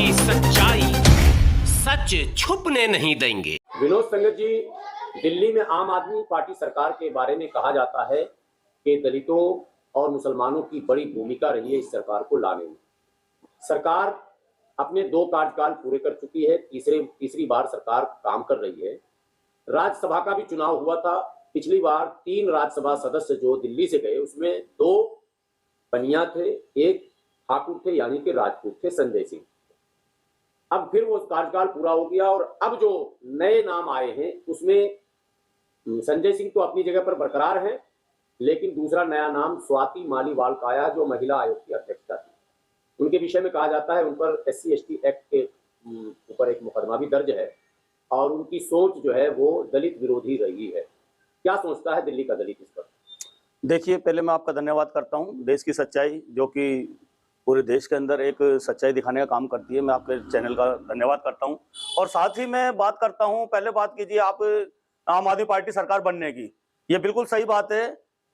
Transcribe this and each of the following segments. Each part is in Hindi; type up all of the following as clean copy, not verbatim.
की सच्चाई, सच छुपने नहीं देंगे। विनोद संगत जी, दिल्ली में आम आदमी पार्टी सरकार के बारे में कहा जाता है कि दलितों और मुसलमानों की बड़ी भूमिका रही है इस सरकार को लाने में। सरकार अपने 2 कार्यकाल पूरे कर चुकी है, तीसरी बार सरकार काम कर रही है। राज्यसभा का भी चुनाव हुआ था। पिछली बार 3 राज्यसभा सदस्य जो दिल्ली से गए उसमें 2 बनिया थे, 1 ठाकुर थे, यानी कि राजपूत थे, संजय सिंह। अब फिर वो कार्यकाल पूरा हो गया और अब जो नए नाम आए हैं उसमें संजय सिंह तो अपनी जगह पर बरकरार है, लेकिन दूसरा नया नाम स्वाति मालीवाल का आया जो महिला आयोग की अध्यक्षा थी। उनके विषय में कहा जाता है उन पर SC/ST एक्ट के ऊपर एक मुकदमा भी दर्ज है और उनकी सोच जो है वो दलित विरोधी रही है। क्या सोचता है दिल्ली का दलित इस पर? देखिए, पहले मैं आपका धन्यवाद करता हूं। देश की सच्चाई जो कि पूरे देश के अंदर एक सच्चाई दिखाने का काम करती है, मैं आपके चैनल का धन्यवाद करता हूं। और साथ ही मैं बात करता हूं, पहले बात कीजिए आप आम आदमी पार्टी सरकार बनने की। ये बिल्कुल सही बात है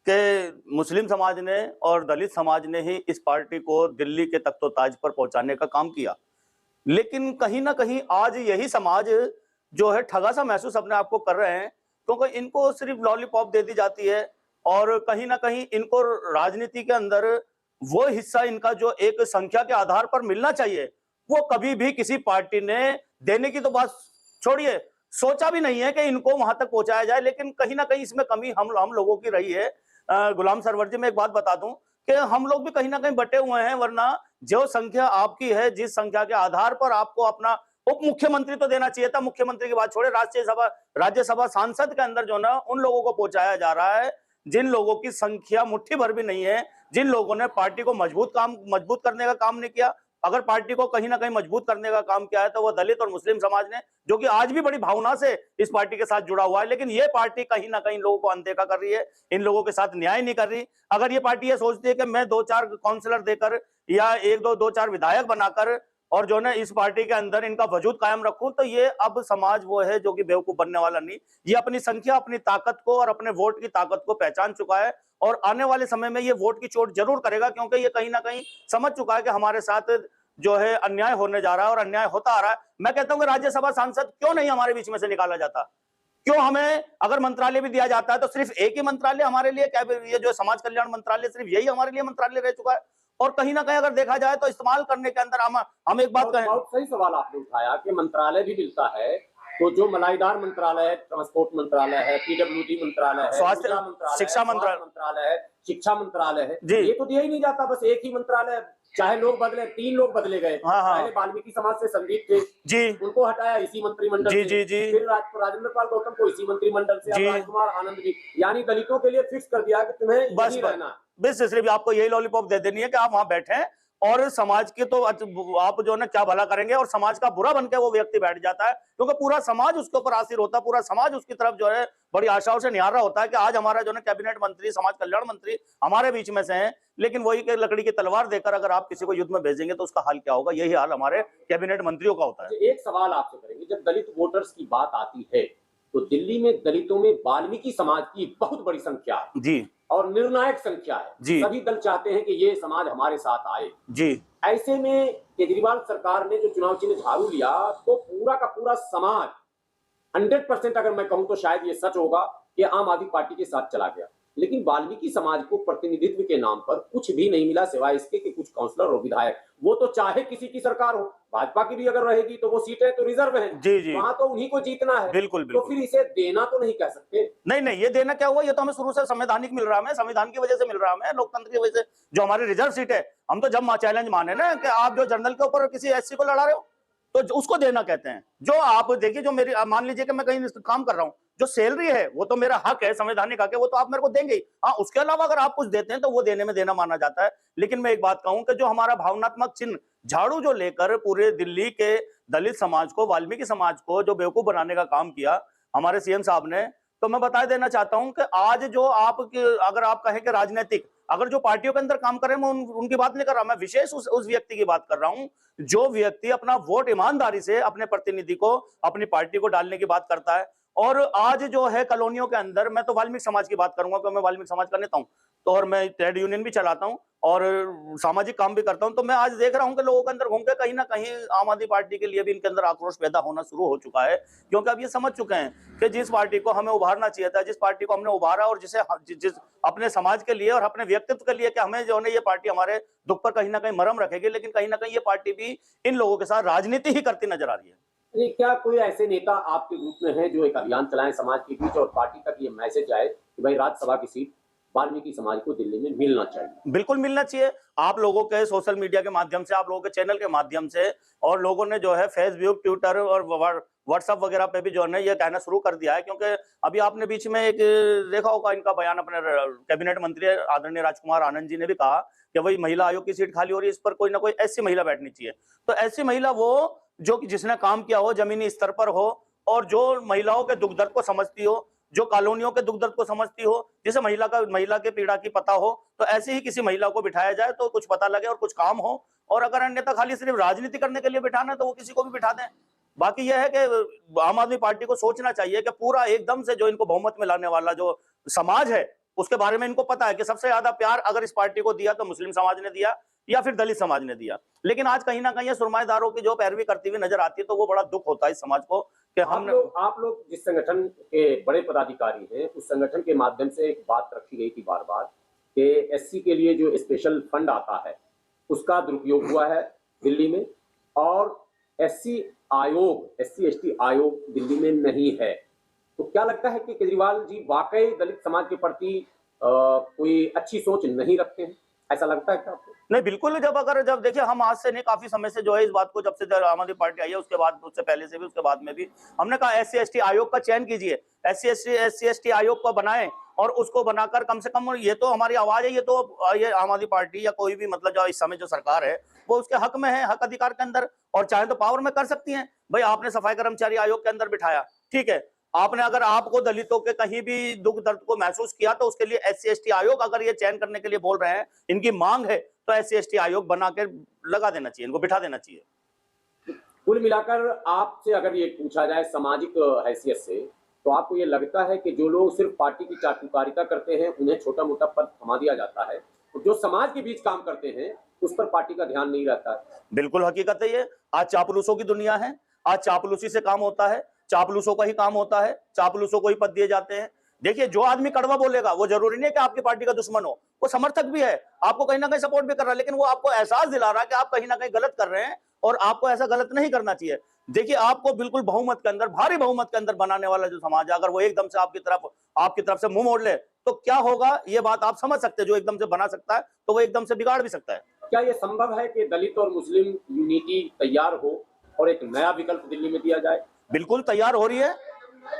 कि मुस्लिम समाज ने और दलित समाज ने ही इस पार्टी को दिल्ली के तख्तो-ताज पर पहुंचाने का काम किया। लेकिन कहीं ना कहीं आज यही समाज जो है ठगा सा महसूस अपने आप को कर रहे हैं, क्योंकि इनको सिर्फ लॉलीपॉप दे दी जाती है और कहीं ना कहीं इनको राजनीति के अंदर वो हिस्सा इनका जो एक संख्या के आधार पर मिलना चाहिए वो कभी भी किसी पार्टी ने देने की तो बात छोड़िए, सोचा भी नहीं है कि इनको वहां तक पहुंचाया जाए। लेकिन कहीं ना कहीं इसमें कमी हम लोगों की रही है। गुलाम सरवर जी, मैं एक बात बता दूं कि हम लोग भी कहीं ना कहीं बटे हुए हैं, वरना जो संख्या आपकी है, जिस संख्या के आधार पर आपको अपना उप मुख्यमंत्री तो देना चाहिए था। मुख्यमंत्री की बात छोड़े, राज्यसभा सांसद के अंदर जो ना उन लोगों को पहुंचाया जा रहा है जिन लोगों की संख्या मुट्ठी भर भी नहीं है, जिन लोगों ने पार्टी को मजबूत करने का काम नहीं किया। अगर पार्टी को कहीं ना कहीं मजबूत करने का काम किया है तो वो दलित और मुस्लिम समाज ने, जो कि आज भी बड़ी भावना से इस पार्टी के साथ जुड़ा हुआ है। लेकिन ये पार्टी कहीं ना कहीं लोगों को अनदेखा कर रही है, इन लोगों के साथ न्याय नहीं कर रही। अगर ये पार्टी ये सोचती है कि मैं 2-4 काउंसलर देकर या 1-2 विधायक बनाकर और जो ना इस पार्टी के अंदर इनका वजूद कायम रखूं, तो ये अब समाज वो है जो कि बेवकूफ बनने वाला नहीं। ये अपनी संख्या, अपनी ताकत को और अपने वोट की ताकत को पहचान चुका है और आने वाले समय में ये वोट की चोट जरूर करेगा, क्योंकि ये कहीं ना कहीं समझ चुका है कि हमारे साथ जो है अन्याय होने जा रहा है और अन्याय होता आ रहा है। मैं कहता हूं कि राज्यसभा सांसद क्यों नहीं हमारे बीच में से निकाला जाता? क्यों हमें अगर मंत्रालय भी दिया जाता है तो सिर्फ एक ही मंत्रालय हमारे लिए, क्या ये जो समाज कल्याण मंत्रालय सिर्फ यही हमारे लिए मंत्रालय रह चुका है? और कहीं ना कहीं अगर देखा जाए तो इस्तेमाल करने के अंदर हम एक बात कहें, बहुत सही सवाल आपने उठाया कि मंत्रालय भी मिलता है, तो जो मलाईदार मंत्रालय है, ट्रांसपोर्ट मंत्रालय है, PWD मंत्रालय है, स्वास्थ्य शिक्षा मंत्रालय है, शिक्षा मंत्रालय है, जी, ये तो दिया ही नहीं जाता। बस एक ही मंत्रालय, चाहे लोग बदले, 3 लोग बदले गए। पहले वाल्मीकि समाज से संदीप थे जी, उनको हटाया इसी मंत्रिमंडल जी, से। जी, जी, फिर राजेंद्र पाल गौतम को इसी मंत्रिमंडल से, अब राजकुमार आनंद जी, यानी दलितों के लिए फिक्स कर दिया कि तुम्हें यहीं रहना। बस सिर्फ आपको यही लॉलीपॉप दे देनी है कि आप वहां बैठे और समाज के तो आप जो ना क्या भला करेंगे, और समाज का बुरा बनकर वो व्यक्ति बैठ जाता है, क्योंकि पूरा समाज उसके ऊपर आसिर होता है, पूरा समाज उसकी तरफ जो है बड़ी आशाओं से निहार रहा होता है कि आज हमारा जो ना कैबिनेट मंत्री, समाज कल्याण मंत्री हमारे बीच में से हैं। लेकिन वही के लकड़ी की तलवार देकर अगर आप किसी को युद्ध में भेजेंगे तो उसका हाल क्या होगा? यही हाल हमारे कैबिनेट मंत्रियों का होता है। एक सवाल आपसे करेंगे, जब दलित वोटर्स की बात आती है तो दिल्ली में दलितों में वाल्मीकि समाज की बहुत बड़ी संख्या है जी, और निर्णायक संख्या है जी। सभी दल चाहते हैं कि ये समाज हमारे साथ आए जी। ऐसे में केजरीवाल सरकार ने जो चुनाव चिन्ह झाड़ू लिया तो पूरा का पूरा समाज 100% अगर मैं कहूं तो शायद ये सच होगा कि आम आदमी पार्टी के साथ चला गया। लेकिन वाल्मीकि समाज को प्रतिनिधित्व के नाम पर कुछ भी नहीं मिला सिवाय इसके कि कुछ काउंसलर और विधायक, वो तो चाहे किसी की सरकार हो, भाजपा की भी अगर रहेगी तो वो सीटें तो रिजर्व हैं जी, जी, वहां तो उन्हीं को जीतना है। बिल्कुल, तो फिर इसे देना तो नहीं कह सकते। नहीं, ये देना क्या हुआ? ये तो हमें शुरू से संवैधानिक मिल रहा है, संविधान की वजह से मिल रहा है, लोकतंत्र की वजह से। जो हमारी रिजर्व सीट है, हम तो जब चैलेंज माने ना कि आप जो जनरल के ऊपर किसी SC को लड़ा रहे हो तो उसको देना कहते हैं। जो आप देखिए, जो मेरी मान लीजिए कि मैं कहीं काम कर रहा हूं, जो सैलरी है वो तो मेरा हक है, संवैधानिक हक है, वो तो आप मेरे को देंगे ही। हाँ, उसके अलावा अगर आप कुछ देते हैं तो वो देने में देना माना जाता है। लेकिन मैं एक बात कहूं कि जो हमारा भावनात्मक चिन्ह झाड़ू जो लेकर पूरे दिल्ली के दलित समाज को, वाल्मीकि समाज को जो बेवकूफ बनाने का काम किया हमारे CM साहब ने, तो मैं बता देना चाहता हूं कि आज जो अगर आप कहें कि राजनीतिक, अगर जो पार्टियों के अंदर काम कर रहे हैं, मैं उनकी बात नहीं कर रहा, मैं विशेष उस व्यक्ति की बात कर रहा हूं जो व्यक्ति अपना वोट ईमानदारी से अपने प्रतिनिधि को, अपनी पार्टी को डालने की बात करता है। और आज जो है कॉलोनियों के अंदर, मैं तो वाल्मीकि समाज की बात करूंगा क्योंकि मैं वाल्मीकि समाज का नेता हूं, तो और मैं ट्रेड यूनियन भी चलाता हूँ और सामाजिक काम भी करता हूं, तो मैं आज देख रहा हूं कि लोगों के अंदर घूम के कहीं ना कहीं आम आदमी पार्टी के लिए भी इनके अंदर आक्रोश पैदा होना शुरू हो चुका है, क्योंकि अब ये समझ चुके हैं कि जिस पार्टी को हमें उभारना चाहिए था, जिस पार्टी को हमने उभारा और जिस अपने समाज के लिए और अपने व्यक्तित्व के लिए कि हमें जो है ये पार्टी हमारे दुख पर कहीं ना कहीं मरहम रखेगी, लेकिन कहीं ना कहीं ये पार्टी भी इन लोगों के साथ राजनीति ही करती नजर आ रही है। ये क्या कोई ऐसे नेता आपके ग्रुप में है जो एक अभियान चलाएं समाज के बीच और पार्टी तक ये मैसेज आए कि भाई राज्यसभा की सीट वाल्मीकि समाज को दिल्ली में मिलना चाहिए? बिल्कुल मिलना चाहिए। आप लोगों के सोशल मीडिया के माध्यम से, आप लोगों के चैनल के माध्यम से, और लोगों ने जो है फेसबुक, ट्विटर और व्हाट्सएप वगैरह पे भी जो है ये कहना शुरू कर दिया है, क्योंकि अभी आपने बीच में एक देखा होगा इनका बयान, अपने कैबिनेट मंत्री आदरणीय राजकुमार आनंद जी ने भी कहा कि भाई महिला आयोग की सीट खाली हो रही है, इस पर कोई ना कोई ऐसी महिला बैठनी चाहिए। तो ऐसी महिला वो जो कि जिसने काम किया हो, जमीनी स्तर पर हो, और जो महिलाओं के दुख दर्द को समझती हो, जो कॉलोनियों के दुख दर्द को समझती हो, जिसे महिला के पीड़ा की पता हो, तो ऐसे ही किसी महिला को बिठाया जाए तो कुछ पता लगे और कुछ काम हो। और अगर अन्यथा खाली सिर्फ राजनीति करने के लिए बिठाना है तो वो किसी को भी बिठा दें। बाकी यह है कि आम आदमी पार्टी को सोचना चाहिए कि पूरा एकदम से जो इनको बहुमत में लाने वाला जो समाज है उसके बारे में इनको पता है कि सबसे ज्यादा प्यार अगर इस पार्टी को दिया तो मुस्लिम समाज ने दिया या फिर दलित समाज ने दिया। लेकिन आज कहीं ना कहीं सुरमाएदारों की जो पैरवी करती हुई नजर आती है, तो वो बड़ा दुख होता है इस समाज को कि आप लोग जिस संगठन के बड़े पदाधिकारी हैं, उस संगठन के माध्यम से एक बात रखी गई थी बार बार कि एससी के लिए जो स्पेशल फंड आता है उसका दुरुपयोग हुआ है दिल्ली में, और एससी एसटी आयोग दिल्ली में नहीं है। तो क्या लगता है कि केजरीवाल जी वाकई दलित समाज के प्रति कोई अच्छी सोच नहीं रखते हैं? ऐसा लगता है क्या आपको? नहीं, बिल्कुल। जब देखिए, हम आज से नहीं, काफी समय से जो है इस बात को, जब से आम आदमी पार्टी आई है उसके बाद, उससे पहले से भी, उसके बाद में भी हमने कहा एससी एसटी आयोग का चयन कीजिए, एससी एसटी आयोग को बनाएं और उसको बनाकर कम से कम, ये तो हमारी आवाज है, ये आम आदमी पार्टी या कोई भी मतलब जो इस समय जो सरकार है वो उसके हक में है, हक अधिकार के अंदर, और चाहे तो पावर में कर सकती है। भाई आपने सफाई कर्मचारी आयोग के अंदर बिठाया, ठीक है, आपने अगर आपको दलितों के कहीं भी दुख दर्द को महसूस किया तो उसके लिए एससी एसटी आयोग, अगर ये चयन करने के लिए बोल रहे हैं, इनकी मांग है, तो एससी एसटी आयोग बना के लगा देना चाहिए, इनको बिठा देना चाहिए। कुल मिलाकर आपसे अगर ये पूछा जाए सामाजिक हैसियत से, तो आपको ये लगता है कि जो लोग सिर्फ पार्टी की चाटुकारिता करते हैं उन्हें छोटा मोटा पद थमा दिया जाता है, और जो समाज के बीच काम करते हैं उस पर पार्टी का ध्यान नहीं रहता है? बिल्कुल हकीकत है ये। आज चापलूसों की दुनिया है, आज चापलूसी से काम होता है, चापलूसों का ही काम होता है, चापलूसों को ही पद दिए जाते हैं। देखिए, जो आदमी कड़वा बोलेगा वो जरूरी नहीं है कि आपकी पार्टी का दुश्मन हो, वो समर्थक भी है, आपको कहीं ना कहीं सपोर्ट भी कर रहा है, लेकिन वो आपको एहसास दिला रहा है कि आप कहीं ना कहीं गलत कर रहे हैं और आपको ऐसा गलत नहीं करना चाहिए। देखिए, आपको बिल्कुल बहुमत के अंदर, भारी बहुमत के अंदर बनाने वाला जो समाज है, अगर वो एकदम से आपकी तरफ से मुंह मोड़ ले तो क्या होगा, ये बात आप समझ सकते हैं। जो एकदम से बना सकता है तो वो एकदम से बिगाड़ भी सकता है। क्या ये संभव है कि दलित और मुस्लिम यूनिटी तैयार हो और एक नया विकल्प दिल्ली में दिया जाए? बिल्कुल तैयार हो रही है।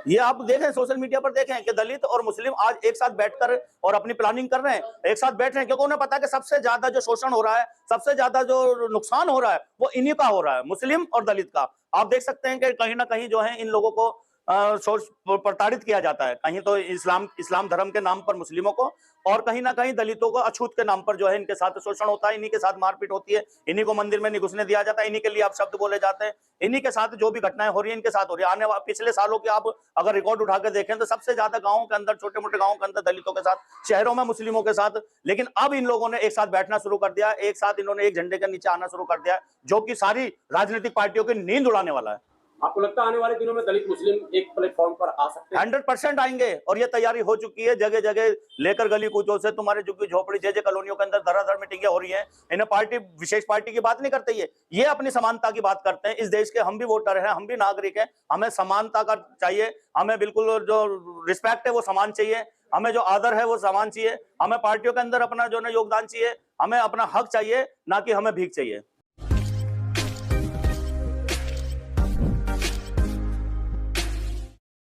ये आप देखें, सोशल मीडिया पर देखें कि दलित और मुस्लिम आज एक साथ बैठकर और अपनी प्लानिंग कर रहे हैं, एक साथ बैठ रहे हैं, क्योंकि उन्हें पता है कि सबसे ज्यादा जो शोषण हो रहा है, सबसे ज्यादा जो नुकसान हो रहा है वो इन्हीं का हो रहा है, मुस्लिम और दलित का। आप देख सकते हैं कि कहीं ना कहीं जो है इन लोगों को प्रताड़ित किया जाता है, कहीं तो इस्लाम धर्म के नाम पर मुस्लिमों को, और कहीं ना कहीं दलितों को अछूत के नाम पर जो है इनके साथ शोषण होता है, इन्हीं के साथ मारपीट होती है, इन्हीं को मंदिर में नहीं घुसने दिया जाता है, इन्हीं के लिए आप शब्द बोले जाते हैं, इन्हीं के साथ जो भी घटनाएं हो रही है इनके साथ हो रही है। आने वाले पिछले सालों की आप अगर रिकॉर्ड उठा के देखें तो सबसे ज्यादा गाँवों के अंदर, छोटे मोटे गाँवों के अंदर दलितों के साथ, शहरों में मुस्लिमों के साथ। लेकिन अब इन लोगों ने एक साथ बैठना शुरू कर दिया, एक साथ इन्होंने एक झंडे के नीचे आना शुरू कर दिया, जो कि सारी राजनीतिक पार्टियों की नींद उड़ाने वाला है। आपको लगता है आने वाले दिनों में दलित मुस्लिम एक प्लेटफॉर्म पर आ सकते हैं? 100% आएंगे, और ये तैयारी हो चुकी है। जगह जगह लेकर गली कूचों से तुम्हारे झुग्गी झोपड़ी जे कॉलोनियों के अंदर धराधर मीटिंगें हो रही हैं। इन्हें पार्टी, विशेष पार्टी की बात नहीं करते, ये अपनी समानता की बात करते हैं। इस देश के हम भी वोटर हैं, हम भी नागरिक हैं, हमें समानता का चाहिए, हमें बिल्कुल जो रिस्पेक्ट है वो समान चाहिए, हमें जो आदर है वो समान चाहिए, हमें पार्टियों के अंदर अपना जो है योगदान चाहिए, हमें अपना हक चाहिए, ना कि हमें भीख चाहिए।